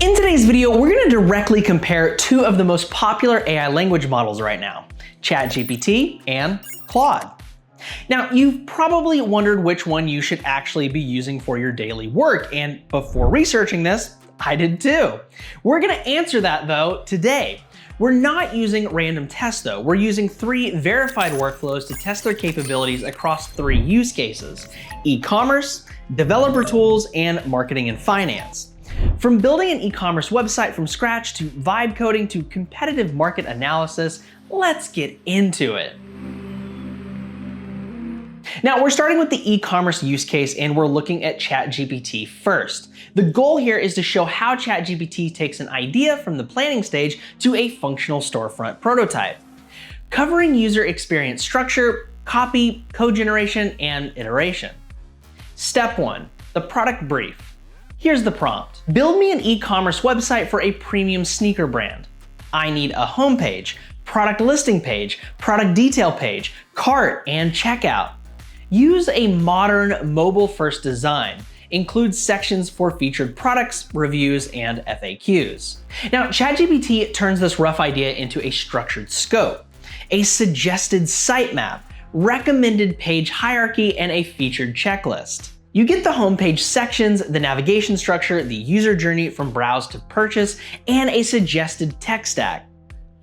In today's video, we're going to directly compare two of the most popular AI language models right now, ChatGPT and Claude. Now, you've probably wondered which one you should actually be using for your daily work, and before researching this, I did too. We're going to answer that though today. We're not using random tests though. We're using 3 verified workflows to test their capabilities across 3 use cases: e-commerce, developer tools, and marketing and finance. From building an e-commerce website from scratch to vibe coding to competitive market analysis, let's get into it. Now, we're starting with the e-commerce use case and we're looking at ChatGPT first. The goal here is to show how ChatGPT takes an idea from the planning stage to a functional storefront prototype, covering user experience structure, copy, code generation, and iteration. Step 1, the product brief. Here's the prompt. Build me an e-commerce website for a premium sneaker brand. I need a homepage, product listing page, product detail page, cart, and checkout. Use a modern mobile-first design. Include sections for featured products, reviews, and FAQs. Now, ChatGPT turns this rough idea into a structured scope, a suggested sitemap, recommended page hierarchy, and a featured checklist. You get the homepage sections, the navigation structure, the user journey from browse to purchase, and a suggested tech stack.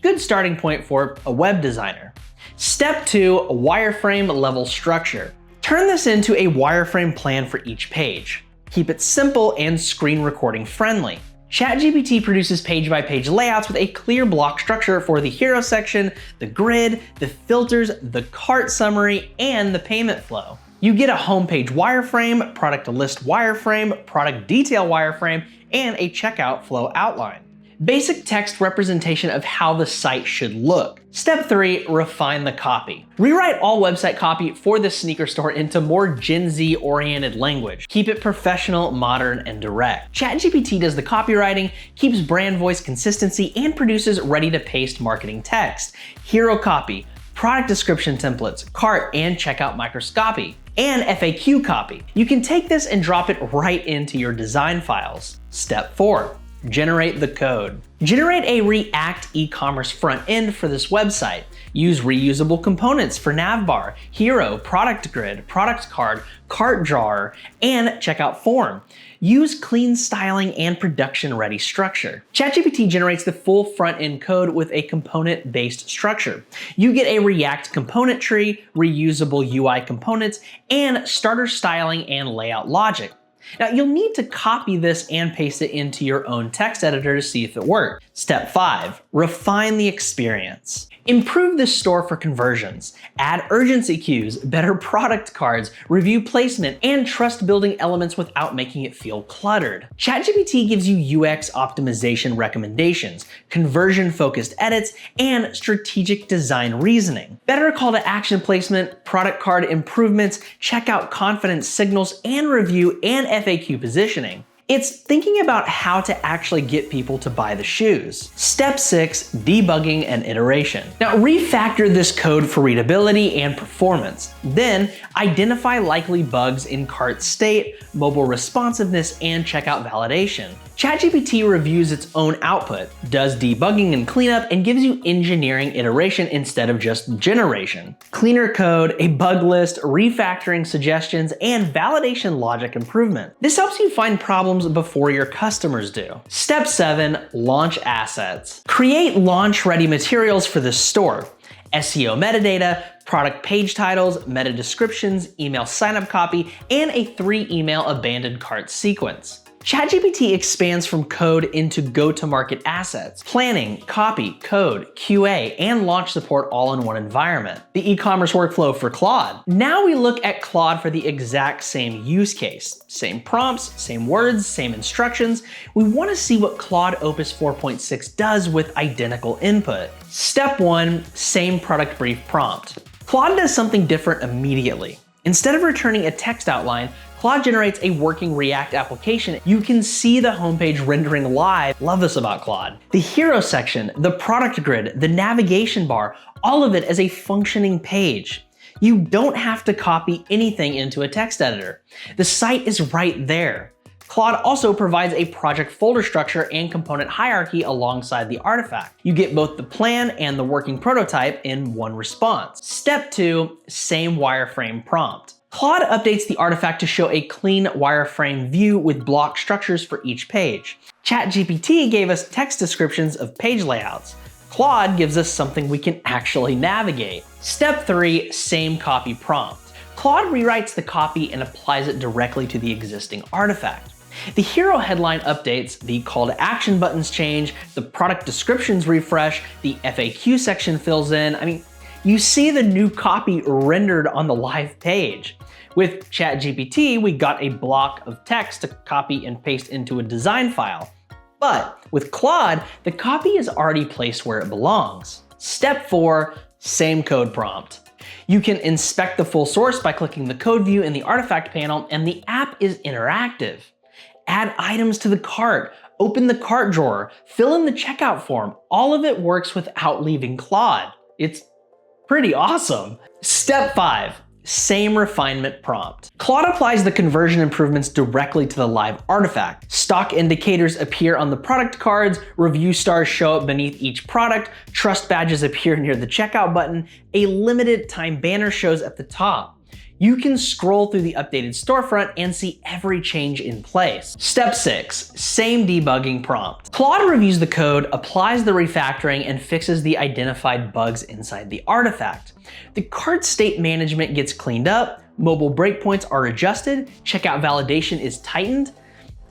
Good starting point for a web designer. Step 2, wireframe level structure. Turn this into a wireframe plan for each page. Keep it simple and screen recording friendly. ChatGPT produces page-by-page layouts with a clear block structure for the hero section, the grid, the filters, the cart summary, and the payment flow. You get a homepage wireframe, product list wireframe, product detail wireframe, and a checkout flow outline. Basic text representation of how the site should look. Step 3, refine the copy. Rewrite all website copy for the sneaker store into more Gen Z-oriented language. Keep it professional, modern, and direct. ChatGPT does the copywriting, keeps brand voice consistency, and produces ready-to-paste marketing text, hero copy, product description templates, cart and checkout microscopy, and FAQ copy. You can take this and drop it right into your design files. Step 4, generate the code. Generate a React e-commerce front end for this website. Use reusable components for navbar, hero, product grid, product card, cart drawer, and checkout form. Use clean styling and production-ready structure. ChatGPT generates the full front-end code with a component-based structure. You get a React component tree, reusable UI components, and starter styling and layout logic. Now, you'll need to copy this and paste it into your own text editor to see if it works. Step 5, refine the experience. Improve the store for conversions. Add urgency queues, better product cards, review placement, and trust building elements without making it feel cluttered. ChatGPT gives you UX optimization recommendations, conversion-focused edits, and strategic design reasoning. Better call to action placement, product card improvements, checkout confidence signals, and review and FAQ positioning. It's thinking about how to actually get people to buy the shoes. Step 6, debugging and iteration. Now, refactor this code for readability and performance. Then, identify likely bugs in cart state, mobile responsiveness, and checkout validation. ChatGPT reviews its own output, does debugging and cleanup, and gives you engineering iteration instead of just generation. Cleaner code, a bug list, refactoring suggestions, and validation logic improvement. This helps you find problems before your customers do. Step 7, launch assets. Create launch-ready materials for the store. SEO metadata, product page titles, meta descriptions, email signup copy, and a 3 email abandoned cart sequence. ChatGPT expands from code into go-to-market assets, planning, copy, code, QA, and launch support all in one environment. The e-commerce workflow for Claude. Now we look at Claude for the exact same use case. Same prompts, same words, same instructions. We want to see what Claude Opus 4.6 does with identical input. Step 1, same product brief prompt. Claude does something different immediately. Instead of returning a text outline, Claude generates a working React application. You can see the homepage rendering live. Love this about Claude. The hero section, the product grid, the navigation bar, all of it as a functioning page. You don't have to copy anything into a text editor. The site is right there. Claude also provides a project folder structure and component hierarchy alongside the artifact. You get both the plan and the working prototype in one response. Step 2, same wireframe prompt. Claude updates the artifact to show a clean wireframe view with block structures for each page. ChatGPT gave us text descriptions of page layouts. Claude gives us something we can actually navigate. Step 3, same copy prompt. Claude rewrites the copy and applies it directly to the existing artifact. The hero headline updates, the call to action buttons change, the product descriptions refresh, the FAQ section fills in. You see the new copy rendered on the live page. With ChatGPT, we got a block of text to copy and paste into a design file. But with Claude, the copy is already placed where it belongs. Step 4, same code prompt. You can inspect the full source by clicking the code view in the artifact panel, and the app is interactive. Add items to the cart, open the cart drawer, fill in the checkout form. All of it works without leaving Claude. It's pretty awesome. Step 5, same refinement prompt. Claude applies the conversion improvements directly to the live artifact. Stock indicators appear on the product cards, review stars show up beneath each product, trust badges appear near the checkout button, a limited time banner shows at the top. You can scroll through the updated storefront and see every change in place. Step 6, same debugging prompt. Claude reviews the code, applies the refactoring, and fixes the identified bugs inside the artifact. The cart state management gets cleaned up, mobile breakpoints are adjusted, checkout validation is tightened.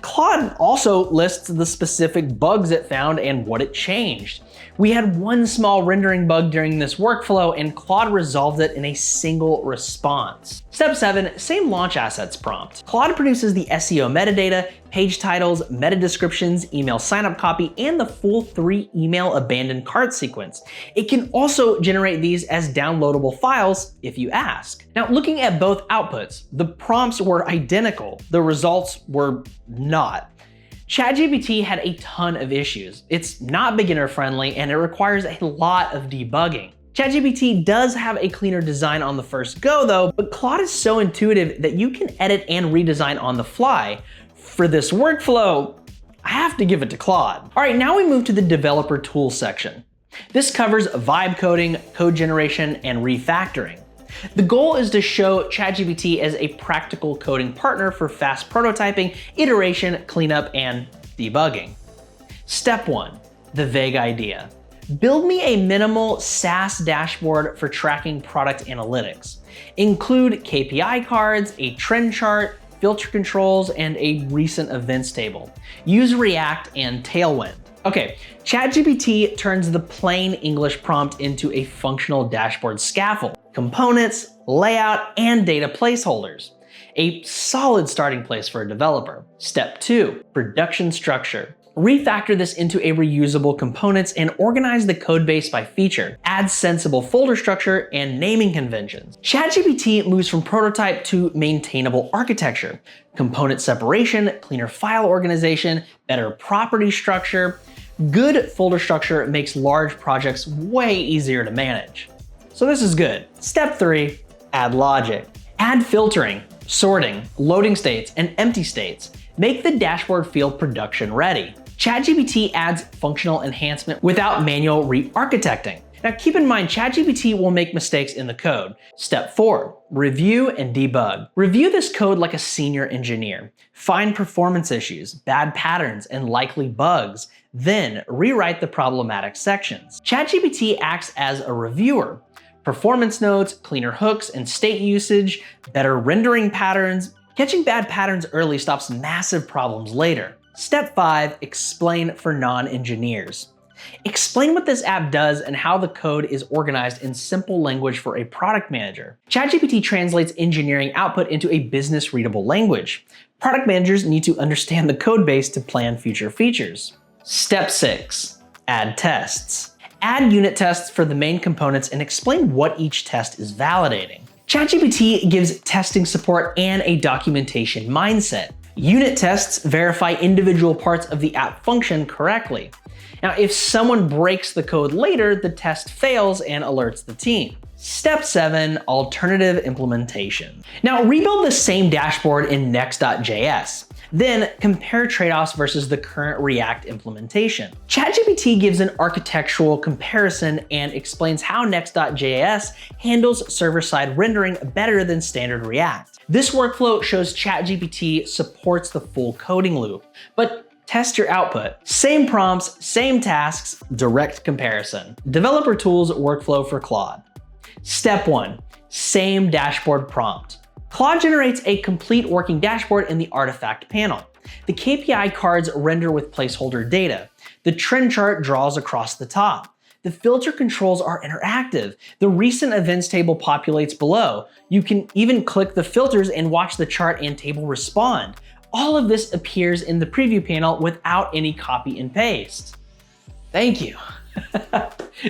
Claude also lists the specific bugs it found and what it changed. We had one small rendering bug during this workflow, and Claude resolved it in a single response. Step 7, same launch assets prompt. Claude produces the SEO metadata, page titles, meta descriptions, email signup copy, and the full 3 email abandoned cart sequence. It can also generate these as downloadable files if you ask. Now, looking at both outputs, the prompts were identical, the results were not. ChatGPT had a ton of issues. It's not beginner friendly and it requires a lot of debugging. ChatGPT does have a cleaner design on the first go though, but Claude is so intuitive that you can edit and redesign on the fly. For this workflow, I have to give it to Claude. All right, now we move to the developer tools section. This covers vibe coding, code generation, and refactoring. The goal is to show ChatGPT as a practical coding partner for fast prototyping, iteration, cleanup, and debugging. Step 1, the vague idea. Build me a minimal SaaS dashboard for tracking product analytics. Include KPI cards, a trend chart, filter controls, and a recent events table. Use React and Tailwind. Okay, ChatGPT turns the plain English prompt into a functional dashboard scaffold, components, layout, and data placeholders. A solid starting place for a developer. Step 2, production structure. Refactor this into a reusable components and organize the code base by feature. Add sensible folder structure and naming conventions. ChatGPT moves from prototype to maintainable architecture. Component separation, cleaner file organization, better property structure. Good folder structure makes large projects way easier to manage. So this is good. Step 3, add logic. Add filtering, sorting, loading states, and empty states. Make the dashboard feel production ready. ChatGPT adds functional enhancement without manual re-architecting. Now keep in mind, ChatGPT will make mistakes in the code. Step 4, review and debug. Review this code like a senior engineer. Find performance issues, bad patterns, and likely bugs. Then rewrite the problematic sections. ChatGPT acts as a reviewer. Performance notes, cleaner hooks and state usage, better rendering patterns. Catching bad patterns early stops massive problems later. Step 5, explain for non-engineers. Explain what this app does and how the code is organized in simple language for a product manager. ChatGPT translates engineering output into a business-readable language. Product managers need to understand the code base to plan future features. Step 6, add tests. Add unit tests for the main components and explain what each test is validating. ChatGPT gives testing support and a documentation mindset. Unit tests verify individual parts of the app function correctly. Now, if someone breaks the code later, the test fails and alerts the team. Step 7, alternative implementation. Now, rebuild the same dashboard in next.js. Then compare trade-offs versus the current React implementation. ChatGPT gives an architectural comparison and explains how Next.js handles server-side rendering better than standard React. This workflow shows ChatGPT supports the full coding loop, but test your output. Same prompts, same tasks, direct comparison. Developer tools workflow for Claude. Step 1, same dashboard prompt. Claude generates a complete working dashboard in the artifact panel. The KPI cards render with placeholder data. The trend chart draws across the top. The filter controls are interactive. The recent events table populates below. You can even click the filters and watch the chart and table respond. All of this appears in the preview panel without any copy and paste. Thank you.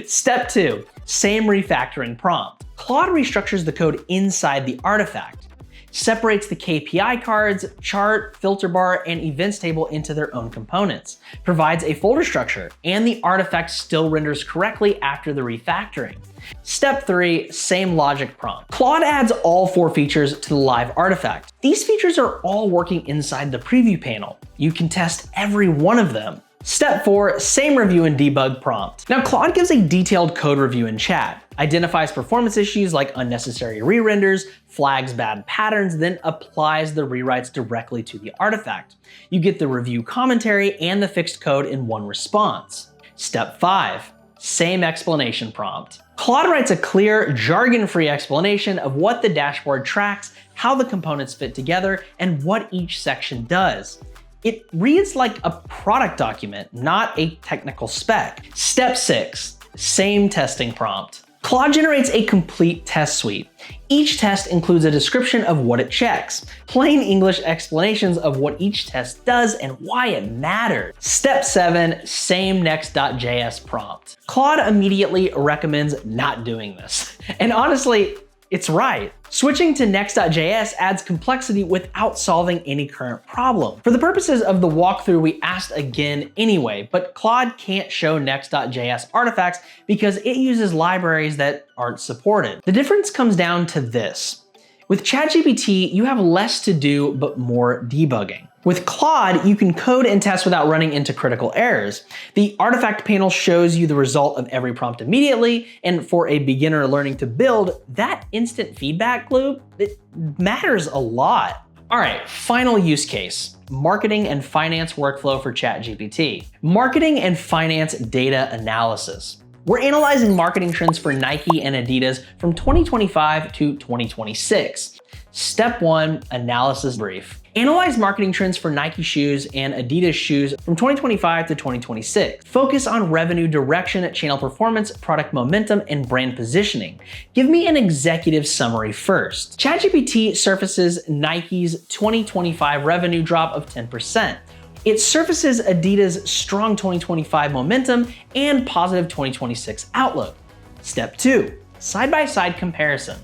Step 2, same refactoring prompt. Claude restructures the code inside the artifact, separates the KPI cards, chart, filter bar, and events table into their own components, provides a folder structure, and the artifact still renders correctly after the refactoring. Step 3, same logic prompt. Claude adds all 4 features to the live artifact. These features are all working inside the preview panel. You can test every one of them. Step 4, same review and debug prompt. Now Claude gives a detailed code review in chat, identifies performance issues like unnecessary re-renders, flags bad patterns, then applies the rewrites directly to the artifact. You get the review commentary and the fixed code in one response. Step 5, same explanation prompt. Claude writes a clear, jargon-free explanation of what the dashboard tracks, how the components fit together, and what each section does. It reads like a product document, not a technical spec. Step 6, same testing prompt. Claude generates a complete test suite. Each test includes a description of what it checks, plain English explanations of what each test does and why it matters. Step 7, same Next.js prompt. Claude immediately recommends not doing this. And honestly, it's right. Switching to Next.js adds complexity without solving any current problem. For the purposes of the walkthrough, we asked again anyway, but Claude can't show Next.js artifacts because it uses libraries that aren't supported. The difference comes down to this. With ChatGPT, you have less to do but more debugging. With Claude, you can code and test without running into critical errors. The artifact panel shows you the result of every prompt immediately, and for a beginner learning to build, that instant feedback loop, it matters a lot. All right, final use case, marketing and finance workflow for ChatGPT. Marketing and finance data analysis. We're analyzing marketing trends for Nike and Adidas from 2025 to 2026. Step 1, analysis brief. Analyze marketing trends for Nike shoes and Adidas shoes from 2025 to 2026. Focus on revenue direction, channel performance, product momentum, and brand positioning. Give me an executive summary first. ChatGPT surfaces Nike's 2025 revenue drop of 10%. It surfaces Adidas' strong 2025 momentum and positive 2026 outlook. Step 2, side-by-side comparison.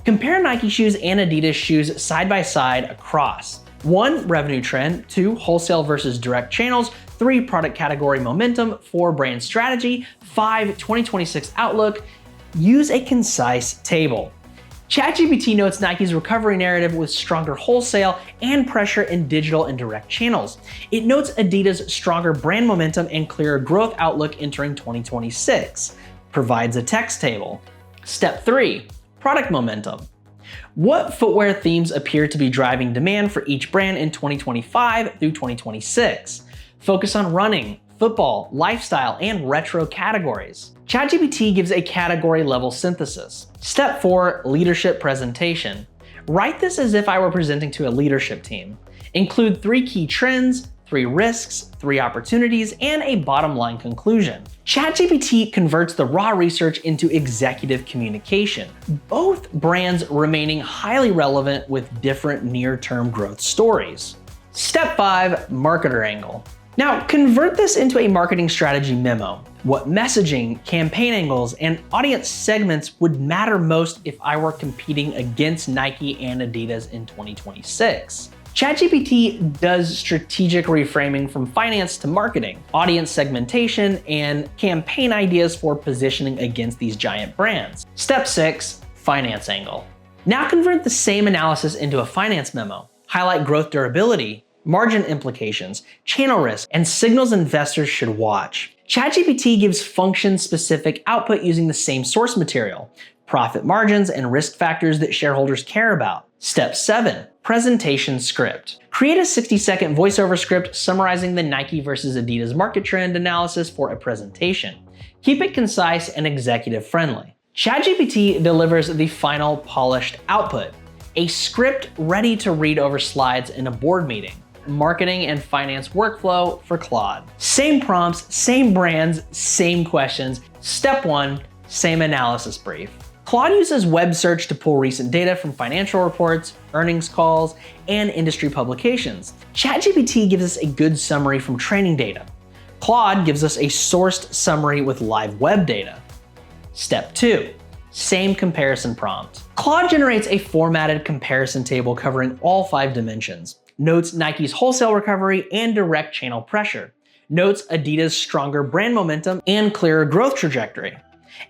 Compare Nike shoes and Adidas shoes side by side across 1, revenue trend, 2, wholesale versus direct channels, 3, product category momentum, 4, brand strategy, 5, 2026 outlook. Use a concise table. ChatGPT notes Nike's recovery narrative with stronger wholesale and pressure in digital and direct channels. It notes Adidas' stronger brand momentum and clearer growth outlook entering 2026. Provides a text table. Step 3, product momentum. What footwear themes appear to be driving demand for each brand in 2025 through 2026? Focus on running, football, lifestyle, and retro categories. ChatGPT gives a category level synthesis. Step 4, leadership presentation. Write this as if I were presenting to a leadership team. Include 3 key trends, 3 risks, 3 opportunities, and a bottom line conclusion. ChatGPT converts the raw research into executive communication, both brands remaining highly relevant with different near-term growth stories. Step 5, marketer angle. Now, convert this into a marketing strategy memo. What messaging, campaign angles, and audience segments would matter most if I were competing against Nike and Adidas in 2026? ChatGPT does strategic reframing from finance to marketing, audience segmentation, and campaign ideas for positioning against these giant brands. Step 6, finance angle. Now convert the same analysis into a finance memo. Highlight growth durability, margin implications, channel risk, and signals investors should watch. ChatGPT gives function-specific output using the same source material, profit margins, and risk factors that shareholders care about. Step 7. Presentation script. Create a 60-second voiceover script summarizing the Nike versus Adidas market trend analysis for a presentation. Keep it concise and executive-friendly. ChatGPT delivers the final polished output, a script ready to read over slides in a board meeting. Marketing and finance workflow for Claude. Same prompts, same brands, same questions. Step 1, same analysis brief. Claude uses web search to pull recent data from financial reports, earnings calls, and industry publications. ChatGPT gives us a good summary from training data. Claude gives us a sourced summary with live web data. Step 2, same comparison prompt. Claude generates a formatted comparison table covering all 5 dimensions. Notes Nike's wholesale recovery and direct channel pressure. Notes Adidas' stronger brand momentum and clearer growth trajectory.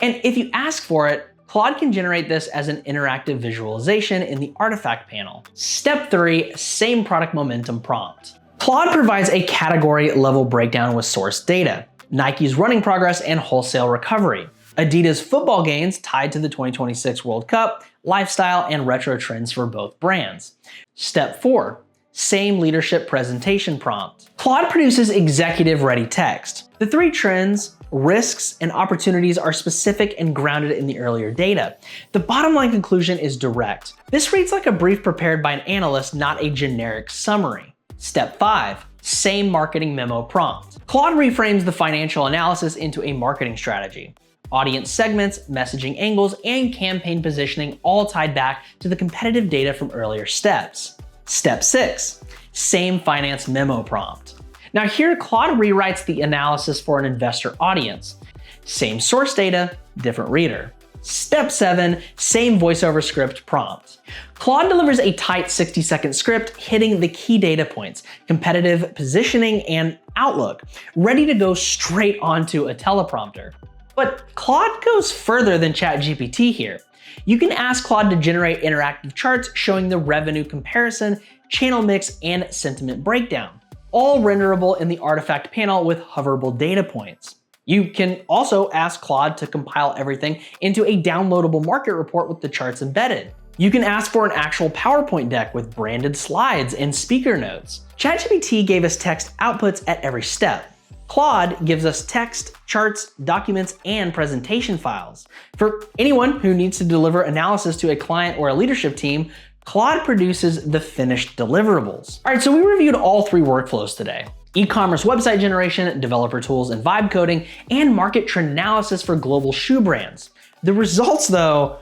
And if you ask for it, Claude can generate this as an interactive visualization in the artifact panel. Step 3, same product momentum prompt. Claude provides a category level breakdown with source data, Nike's running progress and wholesale recovery, Adidas football gains tied to the 2026 World Cup, lifestyle and retro trends for both brands. Step 4, same leadership presentation prompt. Claude produces executive-ready text. The 3 trends, risks, and opportunities are specific and grounded in the earlier data. The bottom line conclusion is direct. This reads like a brief prepared by an analyst, not a generic summary. Step 5, same marketing memo prompt. Claude reframes the financial analysis into a marketing strategy. Audience segments, messaging angles, and campaign positioning all tied back to the competitive data from earlier steps. Step 6, same finance memo prompt. Now here, Claude rewrites the analysis for an investor audience. Same source data, different reader. Step 7, same voiceover script prompt. Claude delivers a tight 60-second script hitting the key data points, competitive positioning, and outlook, ready to go straight onto a teleprompter. But Claude goes further than ChatGPT here. You can ask Claude to generate interactive charts showing the revenue comparison, channel mix, and sentiment breakdown, all renderable in the artifact panel with hoverable data points. You can also ask Claude to compile everything into a downloadable market report with the charts embedded. You can ask for an actual PowerPoint deck with branded slides and speaker notes. ChatGPT gave us text outputs at every step. Claude gives us text, charts, documents, and presentation files. For anyone who needs to deliver analysis to a client or a leadership team, Claude produces the finished deliverables. All right, so we reviewed all 3 workflows today: e-commerce website generation, developer tools and vibe coding, and market trend analysis for global shoe brands. The results, though,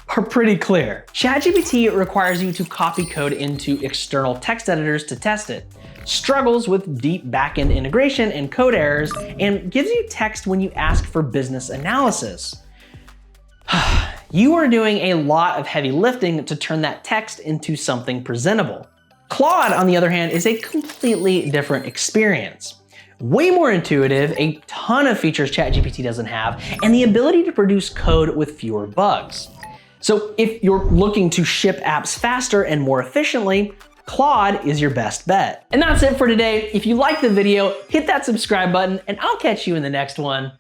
are pretty clear. ChatGPT requires you to copy code into external text editors to test it, struggles with deep backend integration and code errors, and gives you text when you ask for business analysis. You are doing a lot of heavy lifting to turn that text into something presentable. Claude, on the other hand, is a completely different experience. Way more intuitive, a ton of features ChatGPT doesn't have, and the ability to produce code with fewer bugs. So if you're looking to ship apps faster and more efficiently, Claude is your best bet. And that's it for today. If you liked the video, hit that subscribe button, and I'll catch you in the next one.